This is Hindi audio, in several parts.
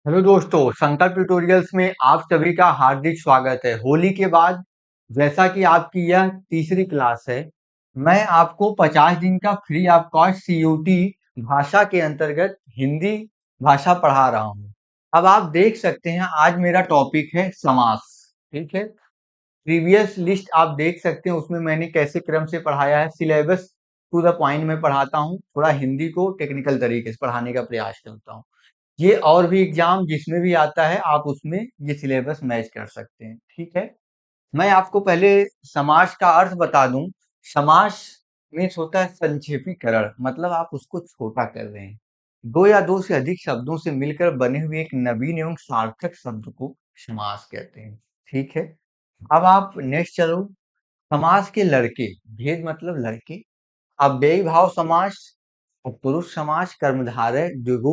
हेलो दोस्तों, संकल्प ट्यूटोरियल्स में आप सभी का हार्दिक स्वागत है। होली के बाद जैसा कि आपकी यह तीसरी क्लास है, मैं आपको 50 दिन का फ्री ऑफ कॉस्ट सीयूटी भाषा के अंतर्गत हिंदी भाषा पढ़ा रहा हूँ। अब आप देख सकते हैं आज मेरा टॉपिक है समास। ठीक है, प्रीवियस लिस्ट आप देख सकते हैं, उसमें मैंने कैसे क्रम से पढ़ाया है। सिलेबस टू द पॉइंट में पढ़ाता हूँ, थोड़ा हिंदी को टेक्निकल तरीके से पढ़ाने का प्रयास करता हूँ। ये और भी एग्जाम जिसमें भी आता है आप उसमें ये सिलेबस मैच कर सकते हैं। ठीक है, मैं आपको पहले समास का अर्थ बता दूं। समास मीन्स होता है संक्षेपीकरण, मतलब आप उसको छोटा कर रहे हैं। दो या दो से अधिक शब्दों से मिलकर बने हुए एक नवीन एवं सार्थक शब्द को समास कहते हैं। ठीक है, अब आप नेक्स्ट चलो। समास के लड़के, भेद मतलब लड़के। अव्ययी भाव समास, पुरुष समास, कर्मधारय, द्विगु,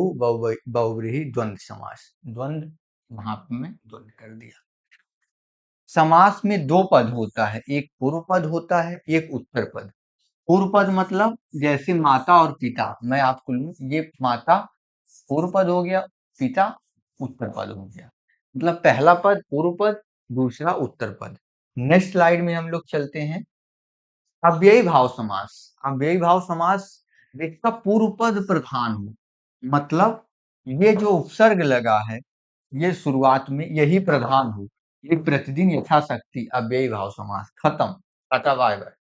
बहुव्रीहि, द्वंद्व समास। द्वंद्व वहां पे मैं द्वंद्व कर दिया। समास में दो पद होता है, एक पूर्व पद होता है, एक उत्तर पद। पूर्व पद मतलब जैसे माता और पिता, मैं आपको लूं, ये माता पूर्व पद हो गया, पिता उत्तर पद हो गया। मतलब पहला पद पूर्व पद, दूसरा उत्तर पद। नेक्स्ट स्लाइड में हम लोग चलते हैं। अव्ययी भाव समास। अव्ययी भाव समास जिसका पूर्व पद प्रधान हो, मतलब ये जो उपसर्ग लगा है ये शुरुआत में यही प्रधान हो, ये प्रतिदिन यथाशक्ति अव्ययी भाव समास। खत्म, टाटा बाय बाय।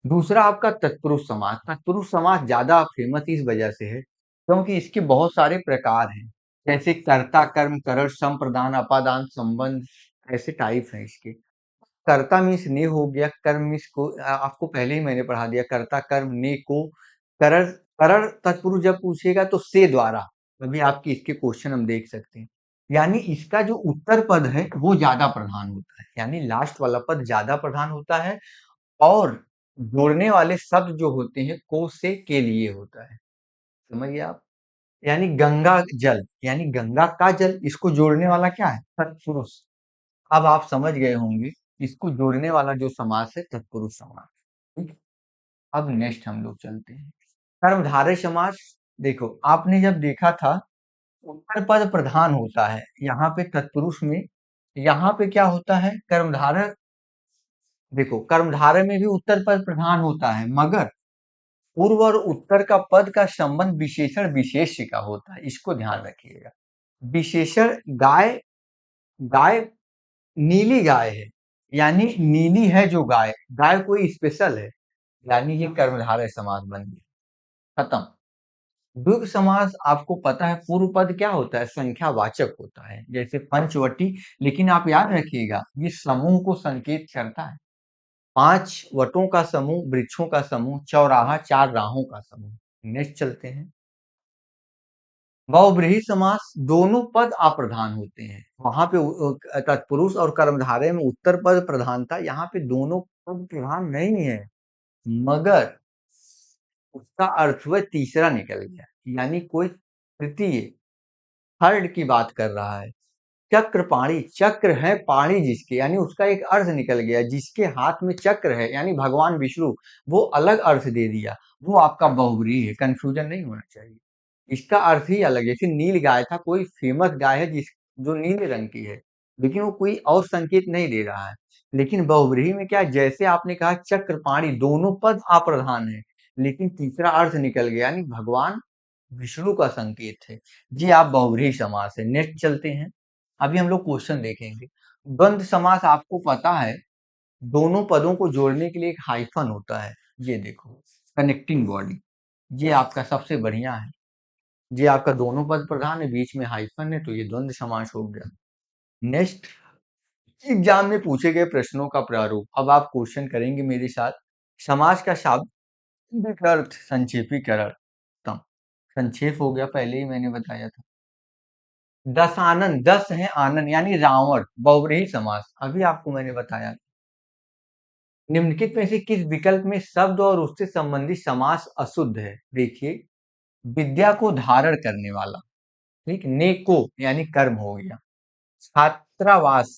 दूसरा आपका तत्पुरुष समास। तत्पुरुष समास ज्यादा फेमस इस वजह से है क्योंकि इसके बहुत सारे प्रकार हैं, जैसे कर्ता कर्म करर संप्रदान अपादान संबंध, ऐसे टाइप हैं इसके। कर्ता मीन्स ने हो गया, कर्म मीन्स को, आपको पहले ही मैंने पढ़ा दिया, कर्ता कर्म ने को। करर, करर तत्पुरुष जब पूछेगा तो से द्वारा, अभी आपके इसके क्वेश्चन हम देख सकते हैं। यानी इसका जो उत्तर पद है वो ज्यादा प्रधान होता है, यानी लास्ट वाला पद ज्यादा प्रधान होता है। और जोड़ने वाले शब्द जो होते हैं को से के लिए होता है, समझिए आप। यानी गंगा जल, यानी गंगा का जल, इसको जोड़ने वाला क्या है? तत्पुरुष। अब आप समझ गए होंगे, इसको जोड़ने वाला जो समास है तत्पुरुष समास। ठीक है? अब नेक्स्ट हम लोग चलते हैं कर्मधारय समास। देखो आपने जब देखा था उत्तर पद प्रधान होता है, यहाँ पे तत्पुरुष में, यहाँ पे क्या होता है कर्मधारय। देखो कर्मधारय में भी उत्तर पद प्रधान होता है, मगर पूर्व और उत्तर का पद का संबंध विशेषण विशेष्य का होता है, इसको ध्यान रखिएगा। विशेषण गाय, गाय नीली गाय है, यानी नीली है जो गाय, गाय कोई स्पेशल है, यानी ये कर्मधारय समास बन गया। खत्म। द्विगु समास आपको पता है पूर्व पद क्या होता है? संख्यावाचक होता है, जैसे पंचवटी। लेकिन आप याद रखिएगा ये समूह को संकेत करता है। 5 वटों का समूह, वृक्षों का समूह, चौराहा 4 राहों का समूह। नेक्स्ट चलते हैं। बहुव्रीहि समास, दोनों पद अप्रधान होते हैं। वहां पे तत्पुरुष और कर्मधारय में उत्तर पद प्रधान था, यहाँ पे दोनों पद प्रधान नहीं है, मगर उसका अर्थ वह तीसरा निकल गया, यानी कोई तृतीय, थर्ड की बात कर रहा है। चक्र पाणी, चक्र है पाणी जिसके, यानी उसका एक अर्थ निकल गया, जिसके हाथ में चक्र है, यानी भगवान विष्णु, वो अलग अर्थ दे दिया, वो आपका बहुव्रीहि है। कंफ्यूजन नहीं होना चाहिए, इसका अर्थ ही अलग है। जैसे नील गाय था, कोई फेमस गाय है जिस जो नीले रंग की है, लेकिन वो कोई और संकेत नहीं दे रहा है। लेकिन बहुव्रीहि में क्या है? जैसे आपने कहा चक्रपाणी, दोनों पद अप्रधान है, लेकिन तीसरा अर्थ निकल गया, यानी भगवान विष्णु का संकेत है। जी आप बहुव्रीहि समास है। नेक्स्ट चलते हैं, अभी हम लोग क्वेश्चन देखेंगे। द्वंद्व समास आपको पता है, दोनों पदों को जोड़ने के लिए एक हाइफन होता है, ये देखो कनेक्टिंग बॉडी, ये आपका सबसे बढ़िया है। ये आपका दोनों पद प्रधान है, बीच में हाइफन है, तो ये द्वंद्व समास हो गया। नेक्स्ट, एग्जाम में पूछे गए प्रश्नों का प्रारूप। अब आप क्वेश्चन करेंगे मेरे साथ। समास का शाब्दिक अर्थ संक्षेपीकरण। तम संक्षेप हो गया, पहले ही मैंने बताया था। दशानन, दस है आनन, यानी रावण, बहुव्रीहि समास, अभी आपको मैंने बताया। निम्नलिखित में से किस विकल्प में शब्द और उससे संबंधित समास अशुद्ध है? देखिए, विद्या को धारण करने वाला, ठीक, ने को यानी कर्म हो गया। छात्रावास,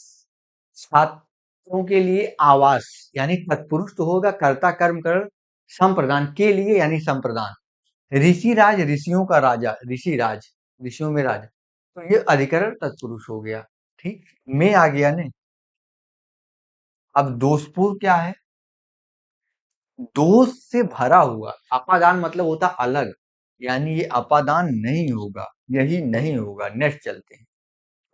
छात्रों के लिए आवास, यानी तत्पुरुष तो होगा, कर्ता कर्म कर, संप्रदान के लिए यानी संप्रदान। ऋषि राज, ऋषियों का राजा, ऋषि राज, ऋषियों में राजा। तो ये अधिकरण तत्पुरुष हो गया। ठीक, में आ गया ने। अब दोषपूर्ण क्या है? दोष से भरा हुआ। अपादान मतलब होता अलग, यानी ये अपादान नहीं होगा, यही नहीं होगा। नेक्स्ट चलते हैं।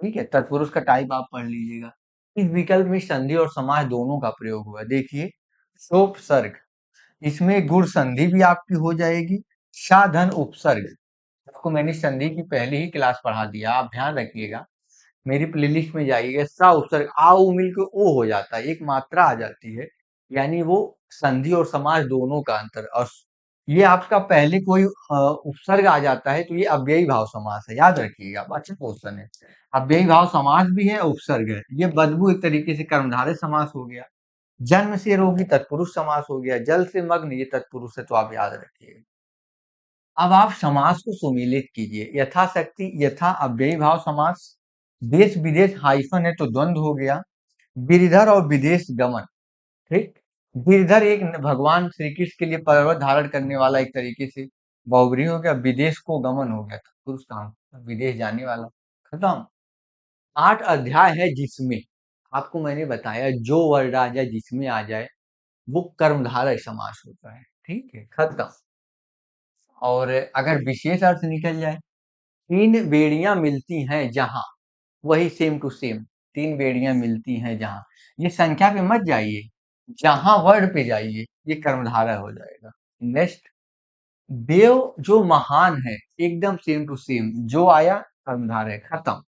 ठीक है, तत्पुरुष का टाइप आप पढ़ लीजिएगा। इस विकल्प में संधि और समास दोनों का प्रयोग हुआ। देखिए, सोपसर्ग, इसमें गुण संधि भी आपकी हो जाएगी, साधन उपसर्ग। आपको मैंने संधि की पहले ही क्लास पढ़ा दिया, आप ध्यान रखिएगा। मेरी प्लेलिस्ट में जाइएगा, सा उपसर्ग आ उ मिल के ओ हो जाता है, एक मात्रा आ जाती है, यानी वो संधि और समास दोनों का अंतर। और ये आपका पहले कोई उपसर्ग आ जाता है तो ये अव्ययी भाव समास है, याद रखिएगा। अच्छा क्वेश्चन है, अव्ययी भाव समास भी है, उपसर्ग है। ये बदबू एक तरीके से कर्मधारय समास हो गया। जन्म से रोगी तत्पुरुष समास हो गया। जल से मग्न ये तत्पुरुष है, तो आप याद रखिएगा। अब आप समास को सुमेलित कीजिए। यथाशक्ति, यथा अव्ययी भाव समास, देश विदेश हाइफन है तो द्वंद्व हो गया। गिरिधर और विदेश गमन। ठीक, गिरधर एक भगवान श्री कृष्ण के लिए पर्वत धारण करने वाला एक तरीके से बहुब्रीहि हो गया। विदेश को गमन हो गया, पुरुष काम विदेश जाने वाला। खत्म। 8 अध्याय है जिसमें आपको मैंने बताया जो वर्ड आ जाए, जिसमें आ जाए, वो कर्मधारय समास होता है। ठीक है, खत्म। और अगर विशेष अर्थ निकल जाए, 3 बेड़ियां मिलती हैं जहां, वही सेम टू सेम। 3 बेड़ियां मिलती हैं जहां, ये संख्या पे मत जाइए, जहां वर्ड पे जाइए, ये कर्मधारय हो जाएगा। नेक्स्ट, देव जो महान है, एकदम सेम टू सेम, जो आया कर्मधारय। खत्म,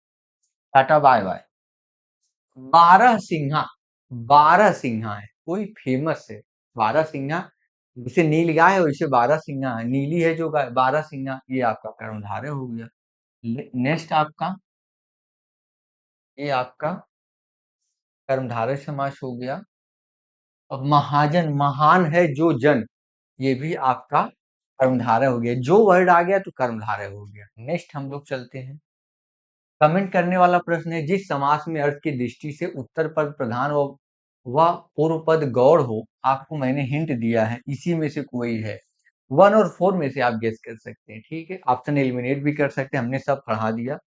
टाटा बाय बाय। 12 सिंहा, 12 सिंहा है, कोई फेमस है। 12 सिंहा, जैसे नील गाय है वैसे 12 सिंहा है, नीली है जो गाय, 12 सिंहा, ये आपका कर्मधारय हो गया। नेक्स्ट आपका, ये आपका कर्मधारय समास हो गया। अब महाजन, महान है जो जन, ये भी आपका कर्मधारय हो गया। जो वर्ड आ गया तो कर्मधारय हो गया। नेक्स्ट हम लोग चलते हैं। कमेंट करने वाला प्रश्न है, जिस समास में अर्थ की दृष्टि से उत्तर पद प्रधान व पूर्व पद गौड़ हो, आपको मैंने हिंट दिया है, इसी में से कोई है। 1 और 4 में से आप गेस कर सकते हैं। ठीक है, ऑप्शन एलिमिनेट भी कर सकते हैं, हमने सब पढ़ा दिया।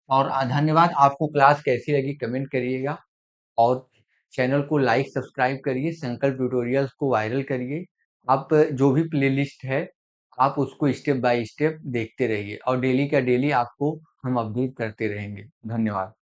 और धन्यवाद। आपको क्लास कैसी लगी कमेंट करिएगा, और चैनल को लाइक सब्सक्राइब करिए, संकल्प ट्यूटोरियल्स को वायरल करिए। आप जो भी प्लेलिस्ट है, आप उसको स्टेप बाय स्टेप देखते रहिए, और डेली का डेली आपको हम अपडेट करते रहेंगे। धन्यवाद।